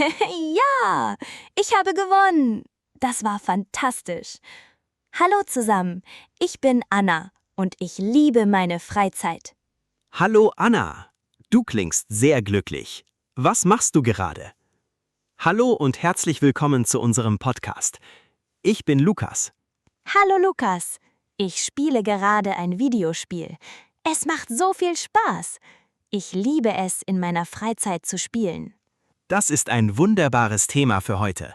Ja, ich habe gewonnen. Das war fantastisch. Hallo zusammen, ich bin Anna und ich liebe meine Freizeit. Hallo Anna, du klingst sehr glücklich. Was machst du gerade? Hallo und herzlich willkommen zu unserem Podcast. Ich bin Lukas. Hallo Lukas, ich spiele gerade ein Videospiel. Es macht so viel Spaß. Ich liebe es, in meiner Freizeit zu spielen. Das ist ein wunderbares Thema für heute.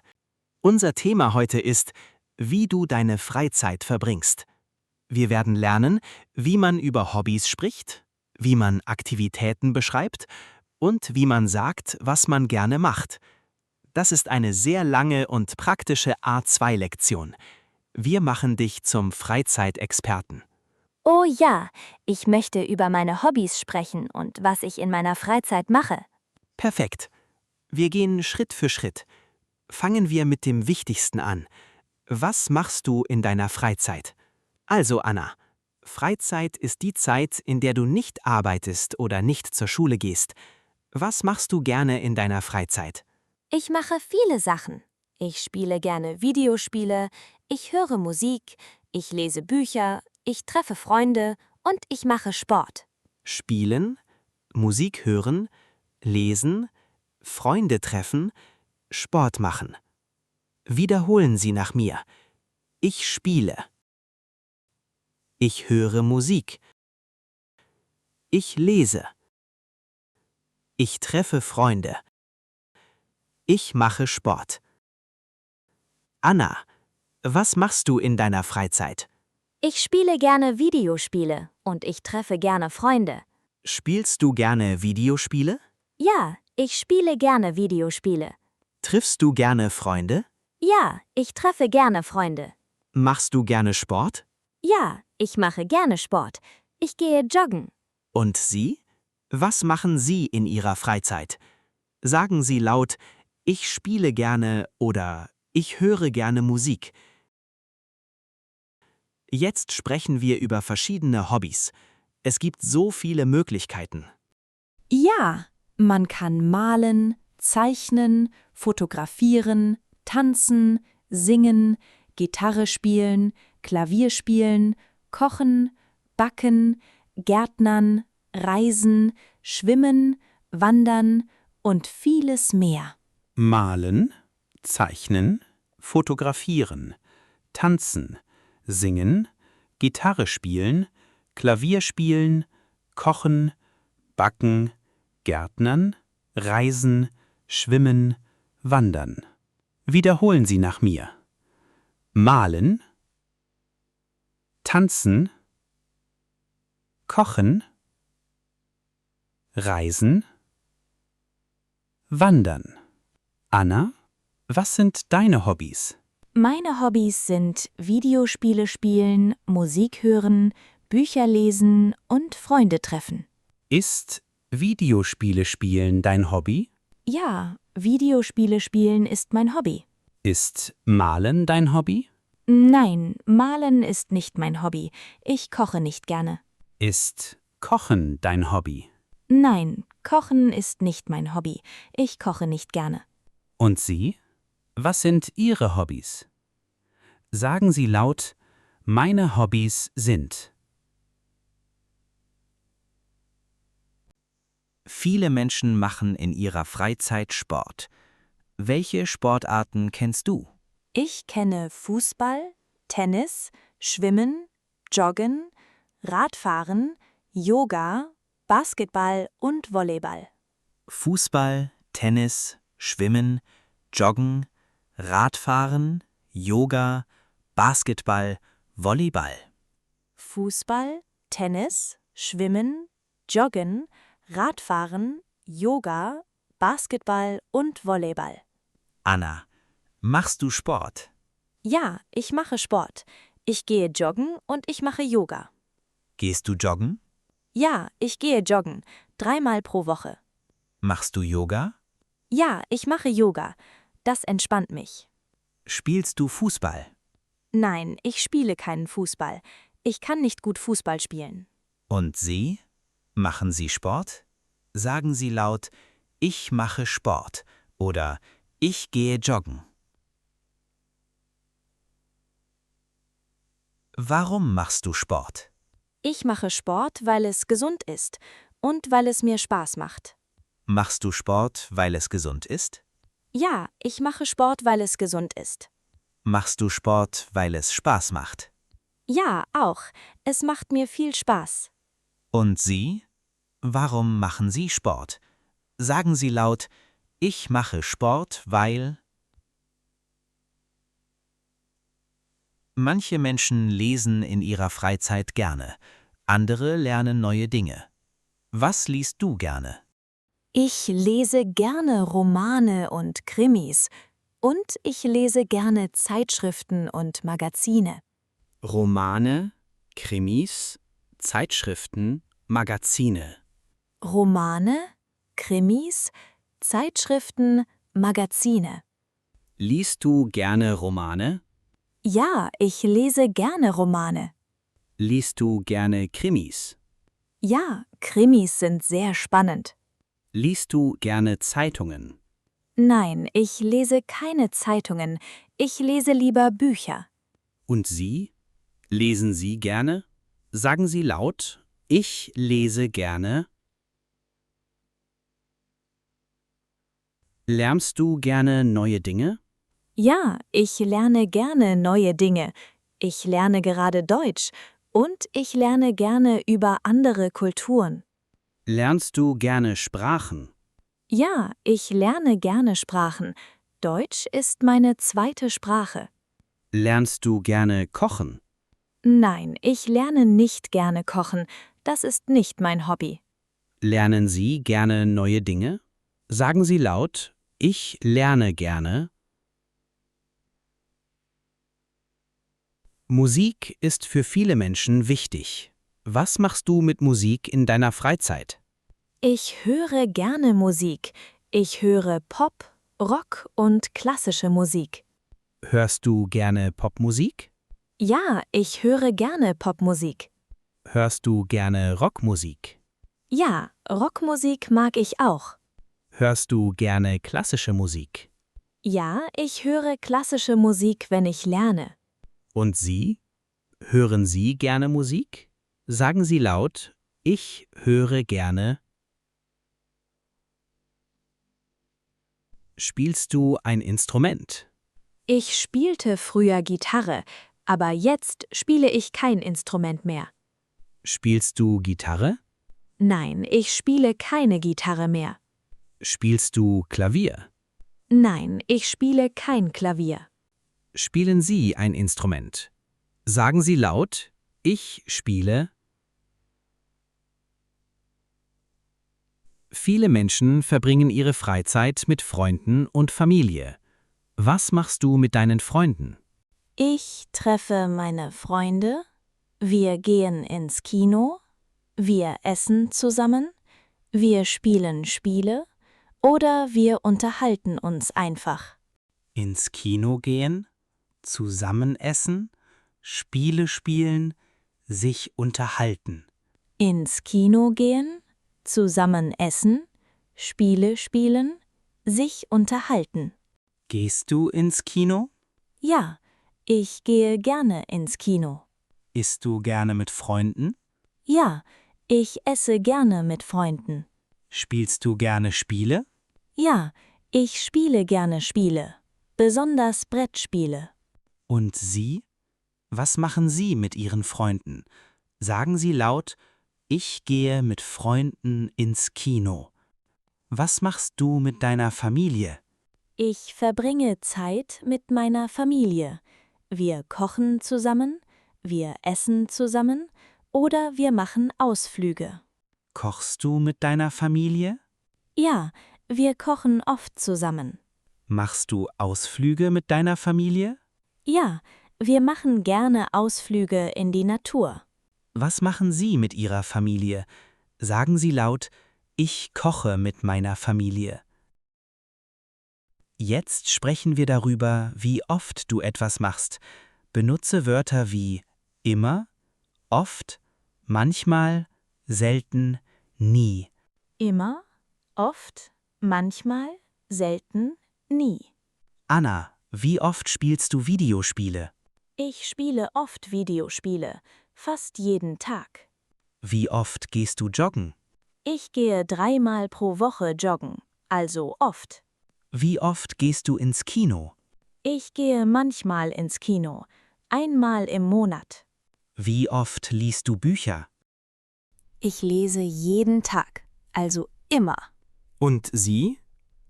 Unser Thema heute ist, wie du deine Freizeit verbringst. Wir werden lernen, wie man über Hobbys spricht, wie man Aktivitäten beschreibt und wie man sagt, was man gerne macht. Das ist eine sehr lange und praktische A2-Lektion. Wir machen dich zum Freizeitexperten. Oh ja, ich möchte über meine Hobbys sprechen und was ich in meiner Freizeit mache. Perfekt. Wir gehen Schritt für Schritt. Fangen wir mit dem Wichtigsten an. Was machst du in deiner Freizeit? Also Anna, Freizeit ist die Zeit, in der du nicht arbeitest oder nicht zur Schule gehst. Was machst du gerne in deiner Freizeit? Ich mache viele Sachen. Ich spiele gerne Videospiele, ich höre Musik, ich lese Bücher, ich treffe Freunde und ich mache Sport. Spielen, Musik hören, lesen, Freunde treffen, Sport machen. Wiederholen Sie nach mir. Ich spiele. Ich höre Musik. Ich lese. Ich treffe Freunde. Ich mache Sport. Anna, was machst du in deiner Freizeit? Ich spiele gerne Videospiele und ich treffe gerne Freunde. Spielst du gerne Videospiele? Ja, ich spiele gerne Videospiele. Triffst du gerne Freunde? Ja, ich treffe gerne Freunde. Machst du gerne Sport? Ja, ich mache gerne Sport. Ich gehe joggen. Und Sie? Was machen Sie in Ihrer Freizeit? Sagen Sie laut, ich spiele gerne oder ich höre gerne Musik. Jetzt sprechen wir über verschiedene Hobbys. Es gibt so viele Möglichkeiten. Ja, man kann malen, zeichnen, fotografieren, tanzen, singen, Gitarre spielen, Klavier spielen, kochen, backen, gärtnern, reisen, schwimmen, wandern und vieles mehr. Malen, zeichnen, fotografieren, tanzen, singen, Gitarre spielen, Klavier spielen, kochen, backen, gärtnern, reisen, schwimmen, wandern. Wiederholen Sie nach mir. Malen, tanzen, kochen, reisen, wandern. Anna, was sind deine Hobbys? Meine Hobbys sind Videospiele spielen, Musik hören, Bücher lesen und Freunde treffen. Ist Videospiele spielen dein Hobby? Ja, Videospiele spielen ist mein Hobby. Ist Malen dein Hobby? Nein, malen ist nicht mein Hobby. Ich koche nicht gerne. Ist Kochen dein Hobby? Nein, kochen ist nicht mein Hobby. Ich koche nicht gerne. Und Sie? Was sind Ihre Hobbys? Sagen Sie laut, meine Hobbys sind. Viele Menschen machen in ihrer Freizeit Sport. Welche Sportarten kennst du? Ich kenne Fußball, Tennis, Schwimmen, Joggen, Radfahren, Yoga, Basketball und Volleyball. Fußball, Tennis, Schwimmen, Joggen, Radfahren, Yoga, Basketball, Volleyball. Fußball, Tennis, Schwimmen, Joggen, Radfahren, Yoga, Basketball und Volleyball. Anna, machst du Sport? Ja, ich mache Sport. Ich gehe joggen und ich mache Yoga. Gehst du joggen? Ja, ich gehe joggen, 3-mal pro Woche. Machst du Yoga? Ja, ich mache Yoga. Das entspannt mich. Spielst du Fußball? Nein, ich spiele keinen Fußball. Ich kann nicht gut Fußball spielen. Und Sie? Machen Sie Sport? Sagen Sie laut, ich mache Sport oder Ich gehe joggen. Warum machst du Sport? Ich mache Sport, weil es gesund ist und weil es mir Spaß macht. Machst du Sport, weil es gesund ist? Ja, ich mache Sport, weil es gesund ist. Machst du Sport, weil es Spaß macht? Ja, auch. Es macht mir viel Spaß. Und Sie? Warum machen Sie Sport? Sagen Sie laut, ich mache Sport, weil... Manche Menschen lesen in ihrer Freizeit gerne, andere lernen neue Dinge. Was liest du gerne? Ich lese gerne Romane und Krimis. Und ich lese gerne Zeitschriften und Magazine. Romane, Krimis, Zeitschriften, Magazine. Romane, Krimis, Zeitschriften, Magazine. Liest du gerne Romane? Ja, ich lese gerne Romane. Liest du gerne Krimis? Ja, Krimis sind sehr spannend. Liest du gerne Zeitungen? Nein, ich lese keine Zeitungen. Ich lese lieber Bücher. Und Sie? Lesen Sie gerne? Sagen Sie laut, ich lese gerne. Lernst du gerne neue Dinge? Ja, ich lerne gerne neue Dinge. Ich lerne gerade Deutsch und ich lerne gerne über andere Kulturen. Lernst du gerne Sprachen? Ja, ich lerne gerne Sprachen. Deutsch ist meine zweite Sprache. Lernst du gerne kochen? Nein, ich lerne nicht gerne kochen. Das ist nicht mein Hobby. Lernen Sie gerne neue Dinge? Sagen Sie laut, ich lerne gerne. Musik ist für viele Menschen wichtig. Was machst du mit Musik in deiner Freizeit? Ich höre gerne Musik. Ich höre Pop, Rock und klassische Musik. Hörst du gerne Popmusik? Ja, ich höre gerne Popmusik. Hörst du gerne Rockmusik? Ja, Rockmusik mag ich auch. Hörst du gerne klassische Musik? Ja, ich höre klassische Musik, wenn ich lerne. Und Sie? Hören Sie gerne Musik? Sagen Sie laut, ich höre gerne. Spielst du ein Instrument? Ich spielte früher Gitarre, aber jetzt spiele ich kein Instrument mehr. Spielst du Gitarre? Nein, ich spiele keine Gitarre mehr. Spielst du Klavier? Nein, ich spiele kein Klavier. Spielen Sie ein Instrument? Sagen Sie laut, ich spiele. Viele Menschen verbringen ihre Freizeit mit Freunden und Familie. Was machst du mit deinen Freunden? Ich treffe meine Freunde, wir gehen ins Kino, wir essen zusammen, wir spielen Spiele oder wir unterhalten uns einfach. Ins Kino gehen, zusammen essen, Spiele spielen, sich unterhalten. Ins Kino gehen, zusammen essen, Spiele spielen, sich unterhalten. Gehst du ins Kino? Ja, ich gehe gerne ins Kino. Isst du gerne mit Freunden? Ja, ich esse gerne mit Freunden. Spielst du gerne Spiele? Ja, ich spiele gerne Spiele, besonders Brettspiele. Und Sie? Was machen Sie mit Ihren Freunden? Sagen Sie laut, ich gehe mit Freunden ins Kino. Was machst du mit deiner Familie? Ich verbringe Zeit mit meiner Familie. Wir kochen zusammen, wir essen zusammen oder wir machen Ausflüge. Kochst du mit deiner Familie? Ja, wir kochen oft zusammen. Machst du Ausflüge mit deiner Familie? Ja, wir machen gerne Ausflüge in die Natur. Was machen Sie mit Ihrer Familie? Sagen Sie laut, ich koche mit meiner Familie. Jetzt sprechen wir darüber, wie oft du etwas machst. Benutze Wörter wie immer, oft, manchmal, selten, nie. Immer, oft, manchmal, selten, Nie. Anna, wie oft spielst du Videospiele? Ich spiele oft Videospiele, fast jeden Tag. Wie oft gehst du joggen? Ich gehe 3-mal pro Woche joggen, also oft. Wie oft gehst du ins Kino? Ich gehe manchmal ins Kino, einmal im Monat. Wie oft liest du Bücher? Ich lese jeden Tag, also immer. Und Sie?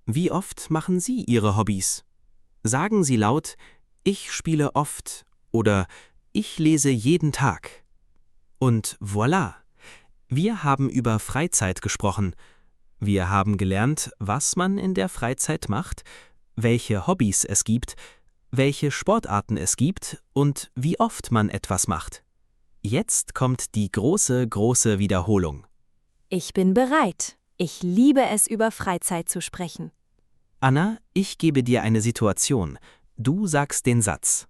Wie oft machen Sie Ihre Hobbys? Sagen Sie laut, ich spiele oft oder ich lese jeden Tag. Und voilà! Wir haben über Freizeit gesprochen. Wir haben gelernt, was man in der Freizeit macht, welche Hobbys es gibt, welche Sportarten es gibt und wie oft man etwas macht. Jetzt kommt die große Wiederholung. Ich bin bereit. Ich liebe es, über Freizeit zu sprechen. Anna, ich gebe dir eine Situation. Du sagst den Satz.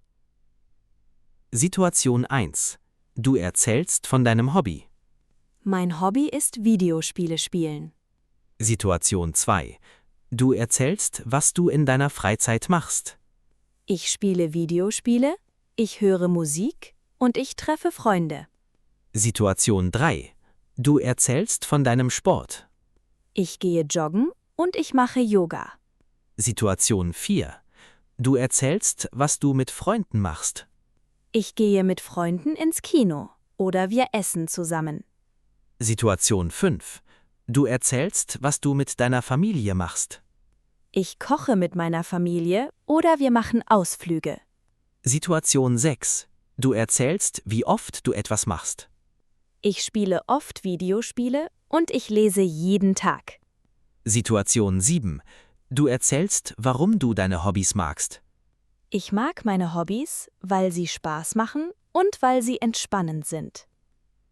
Situation 1. Du erzählst von deinem Hobby. Mein Hobby ist Videospiele spielen. Situation 2. Du erzählst, was du in deiner Freizeit machst. Ich spiele Videospiele, ich höre Musik und ich treffe Freunde. Situation 3. Du erzählst von deinem Sport. Ich gehe joggen und ich mache Yoga. Situation 4. Du erzählst, was du mit Freunden machst. Ich gehe mit Freunden ins Kino oder wir essen zusammen. Situation 5. Du erzählst, was du mit deiner Familie machst. Ich koche mit meiner Familie oder wir machen Ausflüge. Situation 6. Du erzählst, wie oft du etwas machst. Ich spiele oft Videospiele und ich lese jeden Tag. Situation 7. Du erzählst, warum du deine Hobbys magst. Ich mag meine Hobbys, weil sie Spaß machen und weil sie entspannend sind.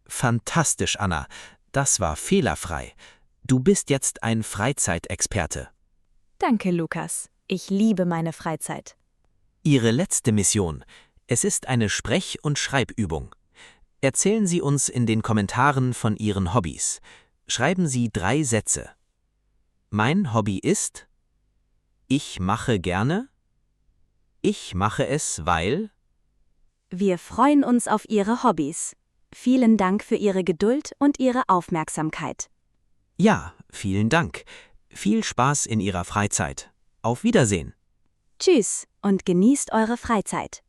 Fantastisch, Anna. Das war fehlerfrei. Du bist jetzt ein Freizeitexperte. Danke, Lukas. Ich liebe meine Freizeit. Ihre letzte Mission. Es ist eine Sprech- und Schreibübung. Erzählen Sie uns in den Kommentaren von Ihren Hobbys. Schreiben Sie 3 Sätze. Mein Hobby ist: Ich mache gerne. Ich mache es, weil. Wir freuen uns auf Ihre Hobbys. Vielen Dank für Ihre Geduld und Ihre Aufmerksamkeit. Ja, vielen Dank. Viel Spaß in Ihrer Freizeit. Auf Wiedersehen. Tschüss und genießt eure Freizeit.